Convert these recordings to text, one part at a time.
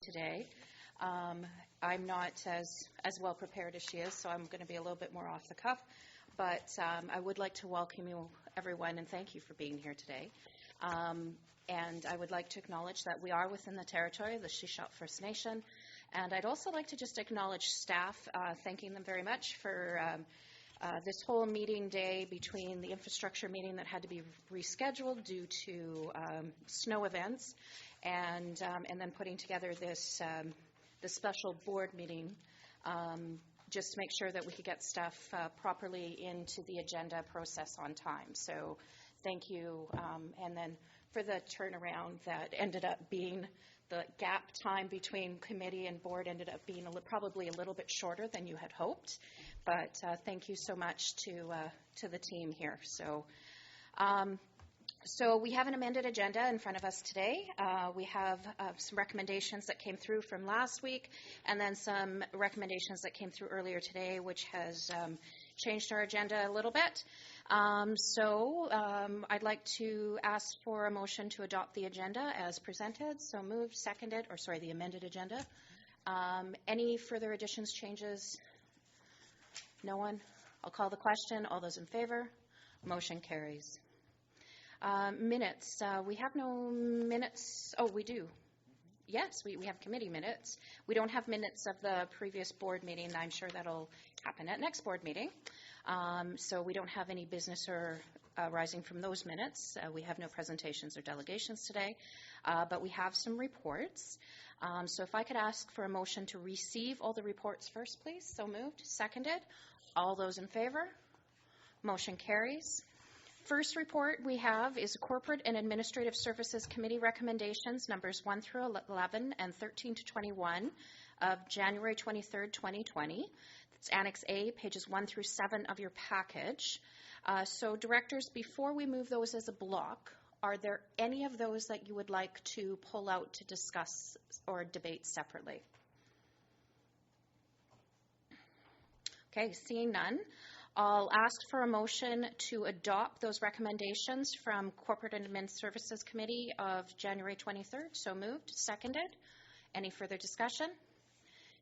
today. I'm not as well prepared as she is, so I'm going to be a little bit more off the cuff. But I would like to welcome you, everyone, and thank you for being here today. And I would like to acknowledge that we are within the territory of the Shuswap First Nation. And I'd also like to just acknowledge staff, thanking them very much for this whole meeting day between the infrastructure meeting that had to be rescheduled due to snow events, and then putting together this special board meeting just to make sure that we could get stuff properly into the agenda process on time. So thank you. And then for the turnaround that ended up being the gap time between committee and board ended up being probably a little bit shorter than you had hoped. But thank you so much to the team here. So we have an amended agenda in front of us today. We have some recommendations that came through from last week, and then some recommendations that came through earlier today, which has changed our agenda a little bit. I'd like to ask for a motion to adopt the agenda as presented. So moved, seconded, the amended agenda. Any further additions, changes? No one? I'll call the question. All those in favor? Motion carries. Minutes. We have no minutes. Oh, we do. Yes, we have committee minutes. We don't have minutes of the previous board meeting. I'm sure that'll happen at next board meeting. So we don't have any business arising from those minutes. We have no presentations or delegations today, but we have some reports. So if I could ask for a motion to receive all the reports first, please. So moved. Seconded. All those in favor? Motion carries. First report we have is Corporate and Administrative Services Committee recommendations numbers 1 through 11 and 13 to 21 of January 23rd, 2020. It's Annex A, pages 1 through 7 of your package. So directors, before we move those as a block, are there any of those that you would like to pull out to discuss or debate separately? Okay, seeing none. I'll ask for a motion to adopt those recommendations from Corporate and Admin Services Committee of January 23rd. So moved. Seconded. Any further discussion?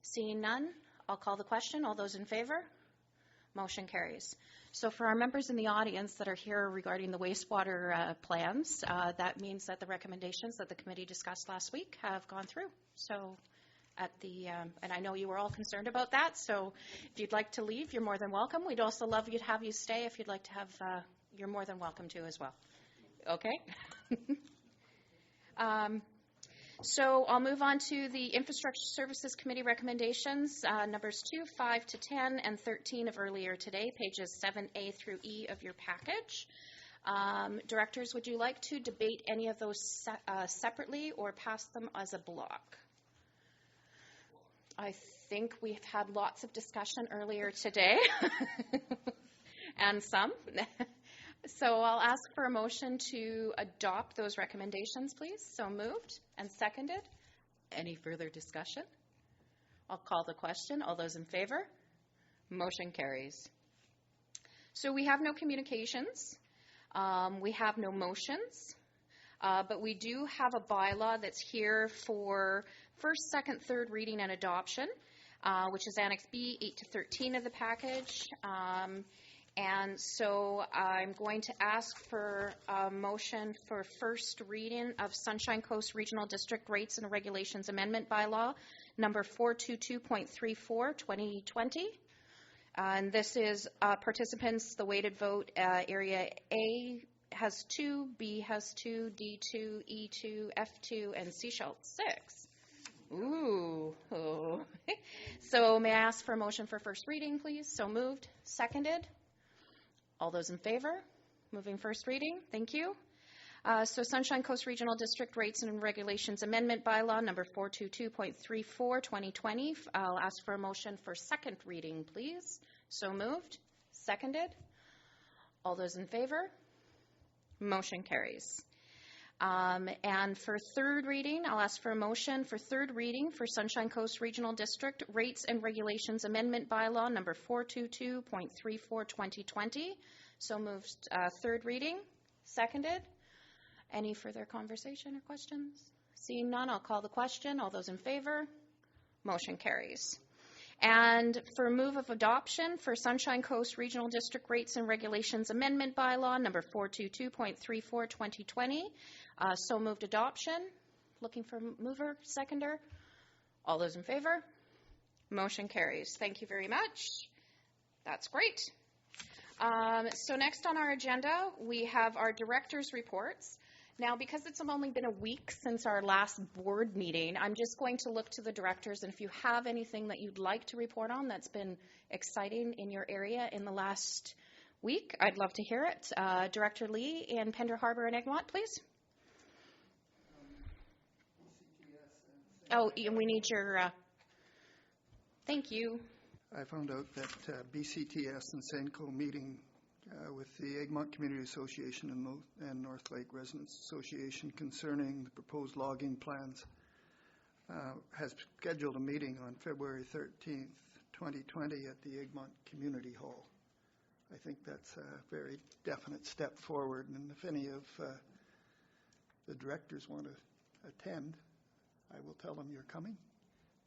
Seeing none, I'll call the question. All those in favor? Motion carries. So for our members in the audience that are here regarding the wastewater plans, that means that the recommendations that the committee discussed last week have gone through. So and I know you were all concerned about that, so if you'd like to leave, you're more than welcome. We'd also love you to have you stay if you'd like to have, you're more than welcome to as well. Okay? So I'll move on to the Infrastructure Services Committee recommendations, numbers 2, 5 to 10, and 13 of earlier today, pages 7A through E of your package. Directors, would you like to debate any of those separately or pass them as a block? I think we've had lots of discussion earlier today, and some. So I'll ask for a motion to adopt those recommendations, please. So moved and seconded. Any further discussion? I'll call the question. All those in favor? Motion carries. So we have no communications. We have no motions. But we do have a bylaw that's here for first, second, third reading and adoption, which is Annex B, 8 to 13 of the package. And so I'm going to ask for a motion for first reading of Sunshine Coast Regional District Rates and Regulations Amendment Bylaw, number 422.34, 2020. And this is participants, the weighted vote, area A has 2, B has 2, D2, E2, F2, and Sechelt 6. Ooh. Oh. So may I ask for a motion for first reading, please? So moved. Seconded. All those in favor? Moving first reading. Thank you. So Sunshine Coast Regional District Rates and Regulations Amendment Bylaw number 422.34, 2020. I'll ask for a motion for second reading, please. So moved. Seconded. All those in favor? Motion carries. And for third reading, I'll ask for a motion for third reading for Sunshine Coast Regional District Rates and Regulations Amendment Bylaw number 422.34, 2020. So moved third reading. Seconded. Any further conversation or questions? Seeing none, I'll call the question. All those in favor? Motion carries. And for move of adoption for Sunshine Coast Regional District Rates and Regulations Amendment Bylaw number 422.34 2020. So moved adoption. Looking for mover, seconder. All those in favor? Motion carries. Thank you very much. That's great. So next on our agenda, we have our director's reports. Now, because it's only been a week since our last board meeting, I'm just going to look to the directors, and if you have anything that you'd like to report on that's been exciting in your area in the last week, I'd love to hear it. Director Lee in Pender Harbour and Egmont, please. Oh, we need your, thank you. I found out that BCTS and SENCO meeting with the Egmont Community Association and North Lake Residents Association concerning the proposed logging plans has scheduled a meeting on February 13th, 2020 at the Egmont Community Hall. I think that's a very definite step forward, and if any of the directors want to attend, I will tell them you're coming.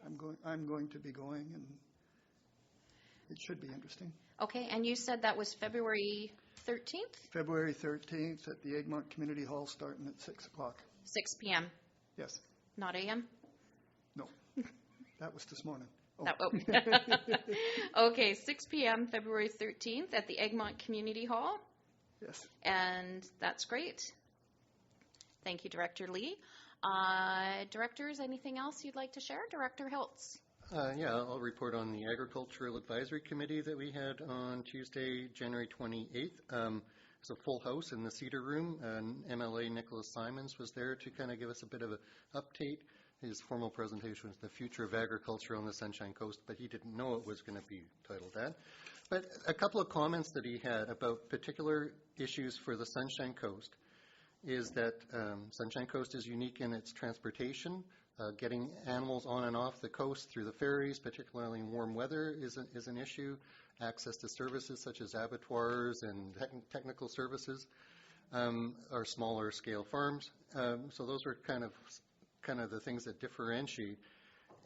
I'm going to be going, and it should be interesting. Okay, and you said that was February 13th? February 13th at the Egmont Community Hall, starting at 6 o'clock. 6 p.m.? Yes. Not a.m.? No. That was this morning. Okay, 6 p.m., February 13th at the Egmont Community Hall? Yes. And that's great. Thank you, Director Lee. Directors, anything else you'd like to share? Director Hiltz. Yeah, I'll report on the Agricultural Advisory Committee that we had on Tuesday, January 28th. It's a full house in the Cedar Room, and MLA Nicholas Simons was there to kind of give us a bit of an update. His formal presentation was the future of agriculture on the Sunshine Coast, but he didn't know it was going to be titled that. But a couple of comments that he had about particular issues for the Sunshine Coast is that Sunshine Coast is unique in its transportation. Getting animals on and off the coast through the ferries, particularly in warm weather, is an issue. Access to services such as abattoirs and technical services, or smaller scale farms. So those are kind of the things that differentiate.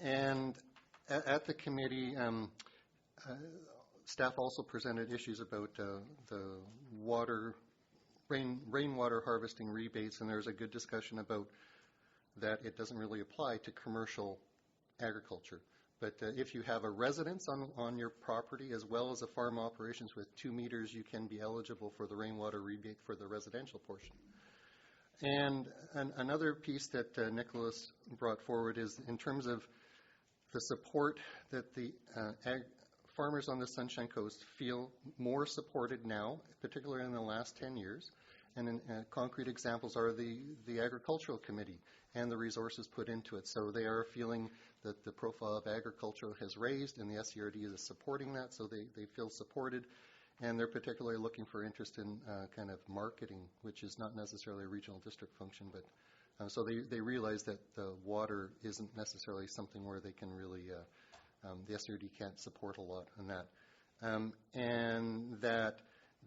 And at the committee, staff also presented issues about the rainwater harvesting rebates, and there's a good discussion about that it doesn't really apply to commercial agriculture. But if you have a residence on your property as well as a farm operations with 2 meters, you can be eligible for the rainwater rebate for the residential portion. And another piece that Nicholas brought forward is in terms of the support that the farmers on the Sunshine Coast feel more supported now, particularly in the last 10 years. And concrete examples are the Agricultural Committee and the resources put into it. So they are feeling that the profile of agriculture has raised, and the SCRD is supporting that, so they feel supported. And they're particularly looking for interest in kind of marketing, which is not necessarily a regional district function, but so they realize that the water isn't necessarily something where they can really, the SCRD can't support a lot on that. And that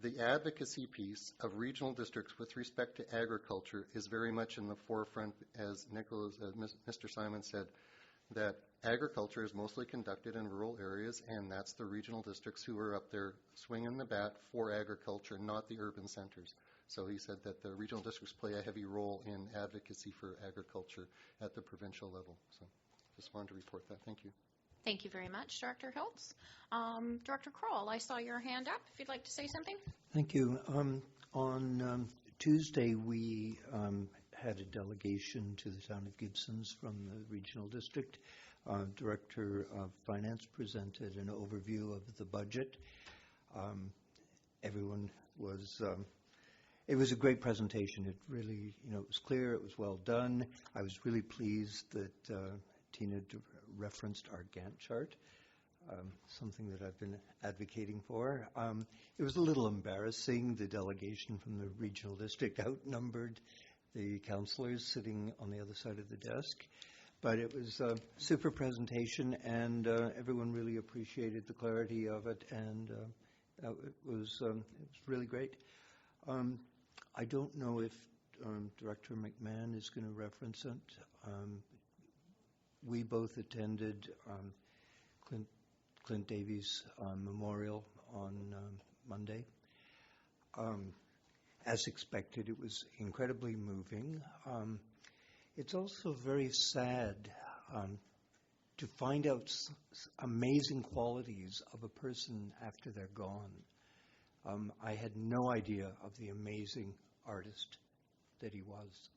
the advocacy piece of regional districts with respect to agriculture is very much in the forefront, as Mr. Simon said, that agriculture is mostly conducted in rural areas, and that's the regional districts who are up there swinging the bat for agriculture, not the urban centers. So he said that the regional districts play a heavy role in advocacy for agriculture at the provincial level. So just wanted to report that. Thank you. Thank you very much, Director Hiltz. Director Kroll, I saw your hand up. If you'd like to say something. Thank you. On Tuesday, we had a delegation to the town of Gibsons from the regional district. Director of Finance presented an overview of the budget. Everyone was, it was a great presentation. It really, it was clear, it was well done. I was really pleased that Tina referenced our Gantt chart, something that I've been advocating for. It was a little embarrassing. The delegation from the regional district outnumbered the councillors sitting on the other side of the desk. But it was a super presentation, and everyone really appreciated the clarity of it, and it was really great. I don't know if Director McMahon is going to reference it. We both attended Clint Davies Memorial on Monday. As expected, it was incredibly moving. It's also very sad to find out amazing qualities of a person after they're gone. I had no idea of the amazing artist that he was.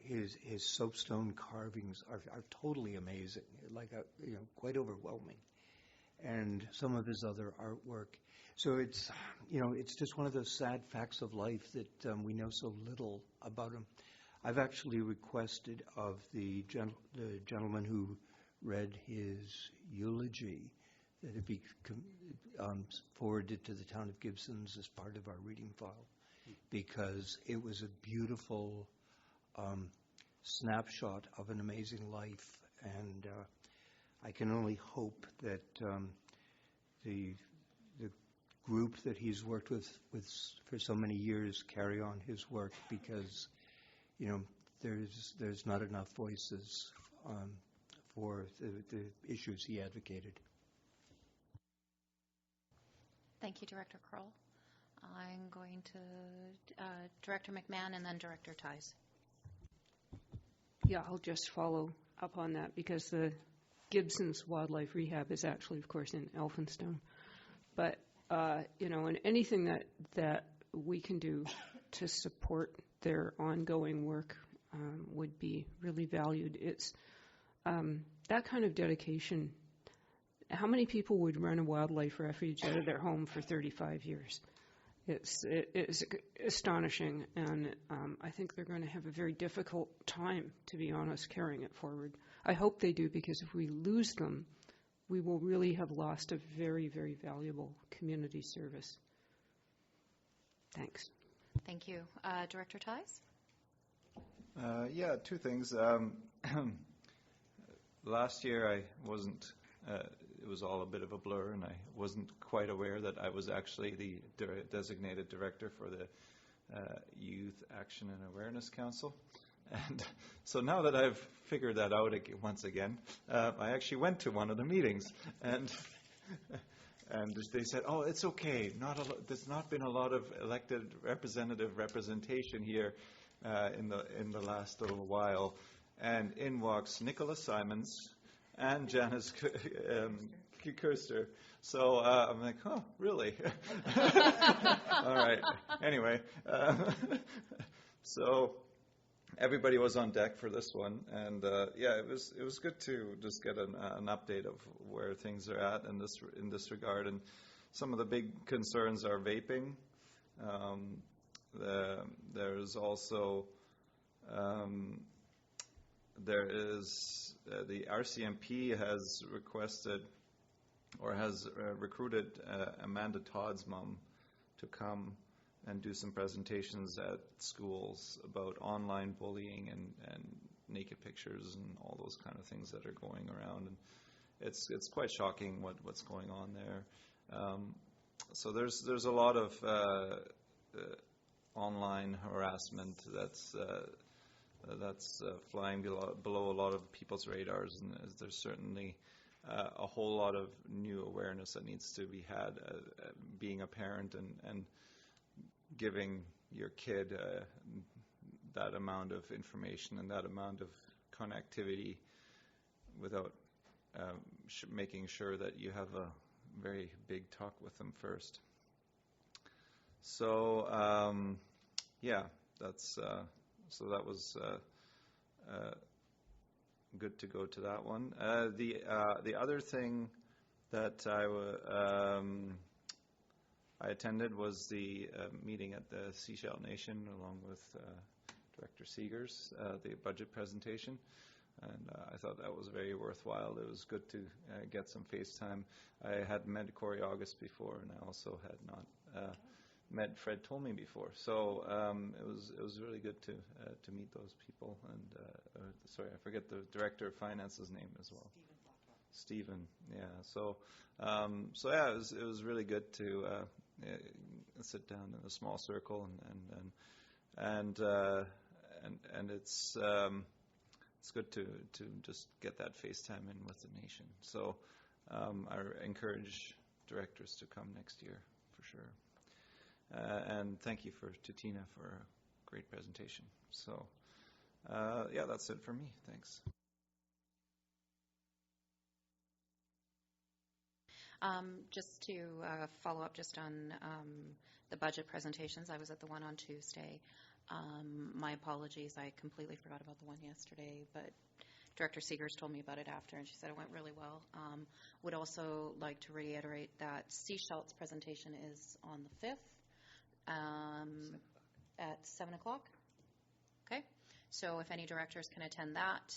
His soapstone carvings are totally amazing, quite overwhelming. And some of his other artwork. So it's just one of those sad facts of life that we know so little about him. I've actually requested of the gentleman who read his eulogy that it be forwarded to the town of Gibsons as part of our reading file, because it was a beautiful snapshot of an amazing life, and I can only hope that the group that he's worked with for so many years carry on his work, because there's not enough voices for the issues he advocated. Thank you, Director Kroll. I'm going to Director McMahon and then Director Ties. Yeah, I'll just follow up on that, because the Gibsons Wildlife Rehab is actually, of course, in Elphinstone. But, and anything that we can do to support their ongoing work would be really valued. It's that kind of dedication. How many people would run a wildlife refuge out of their home for 35 years? It's astonishing, and I think they're going to have a very difficult time, to be honest, carrying it forward. I hope they do, because if we lose them, we will really have lost a very, very valuable community service. Thanks. Thank you. Director Ties? Yeah, two things. Last year I wasn't, it was all a bit of a blur, and I wasn't quite aware that I was actually the designated director for the Youth Action and Awareness Council. And so now that I've figured that out once again, I actually went to one of the meetings, and they said, "Oh, it's okay. There's not been a lot of elected representation here in the last little while." And in walks Nicola Simons and Janice Kirster. So I'm like, "Oh, really?" All right. Anyway, so everybody was on deck for this one, and yeah, it was good to just get an update of where things are at in this regard. And some of the big concerns are vaping. There's also the RCMP has requested or has recruited Amanda Todd's mom to come and do some presentations at schools about online bullying and naked pictures and all those kind of things that are going around. And it's quite shocking what's going on there. So there's a lot of online harassment that's flying below a lot of people's radars, and there's certainly a whole lot of new awareness that needs to be had, being a parent and giving your kid that amount of information and that amount of connectivity without making sure that you have a very big talk with them first. So yeah, so that was good to go to that one. The other thing that I attended was the meeting at the Seashell Nation along with Director Seegers, the budget presentation, and I thought that was very worthwhile. It was good to get some face time. I had met Corey August before, and I also had not met Fred Tolmie before, so it was really good to meet those people. And sorry, I forget the Director of Finance's name as well. Stephen, yeah. So yeah, it was really good to sit down in a small circle and it's good to just get that FaceTime in with the nation. So I encourage directors to come next year for sure. And thank you to Tina for a great presentation. So yeah, that's it for me. Thanks. Just to follow up just on the budget presentations, I was at the one on Tuesday. My apologies, I completely forgot about the one yesterday, but Director Seegers told me about it after, and she said it went really well. Would also like to reiterate that Seashelt's presentation is on the 5th at 7 o'clock. Okay, so if any directors can attend that,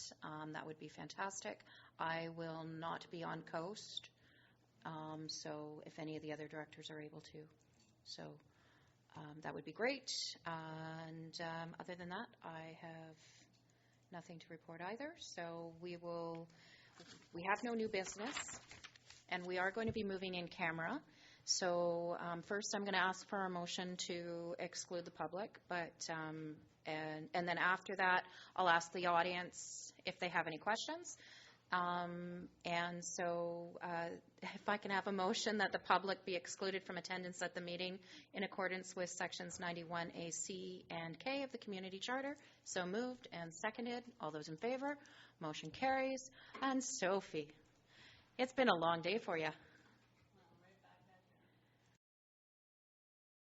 that would be fantastic. I will not be on Coast, so if any of the other directors are able to. So that would be great. And other than that, I have nothing to report either. So we have no new business, and we are going to be moving in camera. So first I'm going to ask for a motion to exclude the public, but and then after that I'll ask the audience if they have any questions. And so if I can have a motion that the public be excluded from attendance at the meeting in accordance with sections 91A, C, and K of the Community Charter. So moved and seconded. All those in favor? Motion carries. And Sophie, it's been a long day for you.